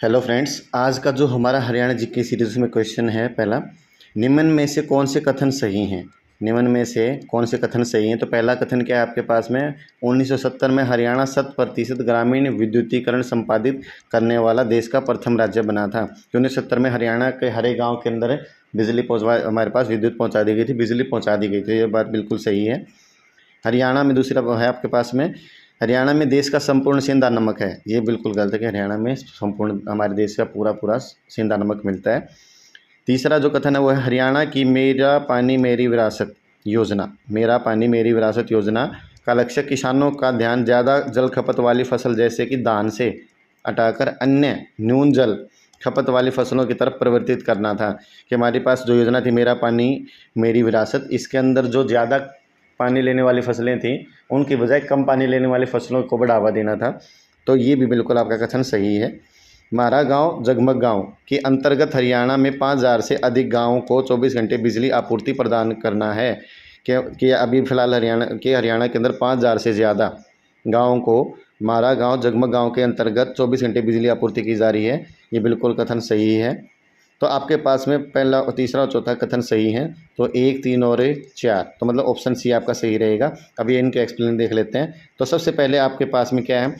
Hello friends, आज का जो हमारा हरियाणा जीके सीरीज में क्वेश्चन है पहला, निम्न में से कौन से कथन सही हैं। निम्न में से कौन से कथन सही हैं। तो पहला कथन क्या है आपके पास में, 1970 में हरियाणा 100% ग्रामीण विद्युतीकरण संपादित करने वाला देश का प्रथम राज्य बना था। 1970 में हरियाणा के हर एक गाँव के अंदर बिजली पहुँचवा हमारे पास विद्युत पहुँचा दी गई थी, बिजली पहुँचा दी गई थी। ये बात बिल्कुल सही है। हरियाणा में दूसरा है आपके पास में, हरियाणा में देश का संपूर्ण सेंधा नमक है। ये बिल्कुल गलत है कि हरियाणा में संपूर्ण हमारे देश का पूरा सेंधा नमक मिलता है। तीसरा जो कथन है वो है, हरियाणा की मेरा पानी मेरी विरासत योजना, मेरा पानी मेरी विरासत योजना का लक्ष्य किसानों का ध्यान ज़्यादा जल खपत वाली फसल जैसे कि धान से हटाकर अन्य न्यून जल खपत वाली फसलों की तरफ परिवर्तित करना था। कि हमारे पास जो योजना थी मेरा पानी मेरी विरासत, इसके अंदर जो ज़्यादा पानी लेने वाली फसलें थीं उनकी बजाय कम पानी लेने वाली फसलों को बढ़ावा देना था। तो ये भी बिल्कुल आपका कथन सही है। मारा गांव जगमग गांव के अंतर्गत हरियाणा में 5000 से अधिक गांवों को 24 घंटे बिजली आपूर्ति प्रदान करना है। कि अभी फ़िलहाल हरियाणा के अंदर 5000 से ज़्यादा गाँवों को मारा गांव जगमग गांव के अंतर्गत 24 घंटे बिजली आपूर्ति की जा रही है। ये बिल्कुल कथन सही है। तो आपके पास में पहला और तीसरा और चौथा कथन सही है। तो 1, 3 और 4, तो मतलब ऑप्शन सी आपका सही रहेगा। अभी इनके एक्सप्लेन देख लेते हैं। तो सबसे पहले आपके पास में क्या है,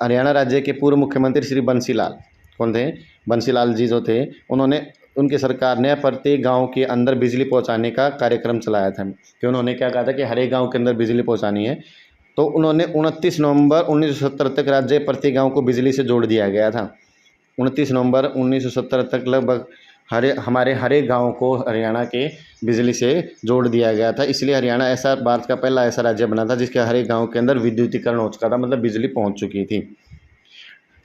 हरियाणा राज्य के पूर्व मुख्यमंत्री श्री बंसीलाल, कौन थे, बंसीलाल जी जो थे, उन्होंने उनकी सरकार ने प्रत्येक गांव के अंदर बिजली पहुंचाने का कार्यक्रम चलाया था। कि उन्होंने क्या कहा था कि हर एक गाँव के अंदर बिजली पहुँचानी है। तो उन्होंने 29 नवंबर 1970 तक राज्य प्रत्येक गाँव को बिजली से जोड़ दिया गया था। 29 नवंबर 1970 तक लगभग हमारे हर एक गाँव को हरियाणा के बिजली से जोड़ दिया गया था। इसलिए हरियाणा ऐसा भारत का पहला ऐसा राज्य बना था जिसके हर एक गाँव के अंदर विद्युतीकरण हो चुका था, मतलब बिजली पहुंच चुकी थी।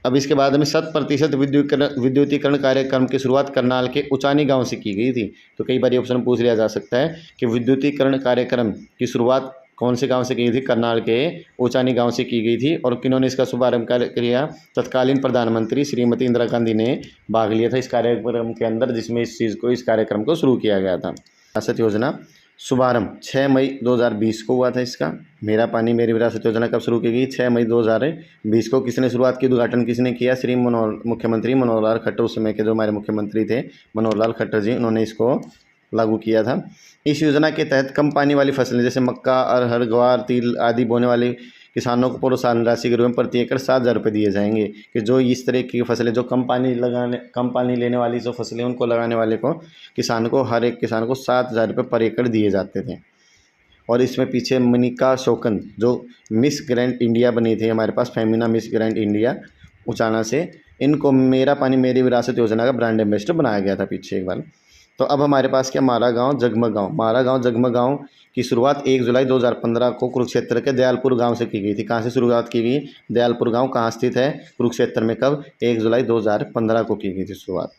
अब इसके बाद में 100% विद्युतीकरण कार्यक्रम की शुरुआत करनाल के उचानी गांव से की गई थी। तो कई बार ऑप्शन पूछ लिया जा सकता है कि विद्युतीकरण कार्यक्रम की शुरुआत कौन से गांव से की थी। करनाल के उचानी गांव से की गई थी। और किन्होंने इसका शुभारंभ किया, तत्कालीन प्रधानमंत्री श्रीमती इंदिरा गांधी ने भाग लिया था इस कार्यक्रम के अंदर, जिसमें इस कार्यक्रम को शुरू किया गया था। विरासत योजना शुभारंभ 6 मई 2020 को हुआ था। इसका मेरा पानी मेरी विरासत योजना कब शुरू की गई, 6 मई 2020 को। किसने शुरुआत की, उद्घाटन किसने किया, श्री मुख्यमंत्री मनोहर लाल खट्टर, उस समय के जो हमारे मुख्यमंत्री थे मनोहर लाल खट्टर जी, उन्होंने इसको लागू किया था। इस योजना के तहत कम पानी वाली फसलें जैसे मक्का, अरहर, ग्वार, तिल आदि बोने वाले किसानों को प्रोत्साहन राशि के रूप में प्रति एकड़ 7000 रुपये दिए जाएंगे। कि जो इस तरह की फसलें जो कम पानी लेने वाली जो फसलें उनको लगाने वाले को हर एक किसान को 7000 रुपये पर एकड़ दिए जाते थे। और इसमें पीछे मनिका शोकन जो मिस ग्रैंड इंडिया बनी थी हमारे पास, Femina miss grand India Uchana से, इनको मेरा पानी मेरी विरासत योजना का ब्रांड एम्बेसडर बनाया गया था पीछे एक बार। तो अब हमारे पास क्या, मारा गांव जगमग गांव की शुरुआत 1 जुलाई 2015 को कुरुक्षेत्र के दयालपुर गांव से की गई थी। कहाँ से शुरुआत की गई, दयालपुर गांव कहाँ स्थित है, कुरुक्षेत्र में। कब, 1 जुलाई 2015 को की गई थी शुरुआत।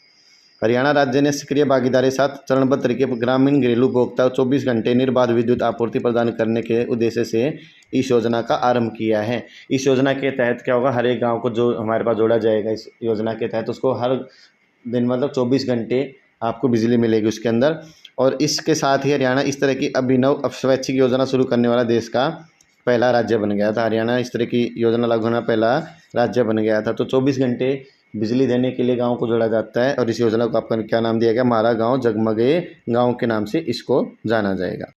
हरियाणा राज्य ने सक्रिय भागीदारी के साथ चरणबद्ध तरीके पर ग्रामीण घरेलू उपभोक्ता 24 घंटे निर्बाध विद्युत आपूर्ति प्रदान करने के उद्देश्य से इस योजना का आरंभ किया है। इस योजना के तहत क्या होगा, हर एक गाँव को जो हमारे पास जोड़ा जाएगा इस योजना के तहत, उसको हर दिन मतलब 24 घंटे आपको बिजली मिलेगी उसके अंदर। और इसके साथ ही हरियाणा इस तरह की अभिनव स्वैच्छिक योजना शुरू करने वाला देश का पहला राज्य बन गया था। हरियाणा इस तरह की योजना लागू होना पहला राज्य बन गया था। तो 24 घंटे बिजली देने के लिए गांव को जोड़ा जाता है। और इस योजना को आपका क्या नाम दिया गया, मारा गांव जगमगे गांव के नाम से इसको जाना जाएगा।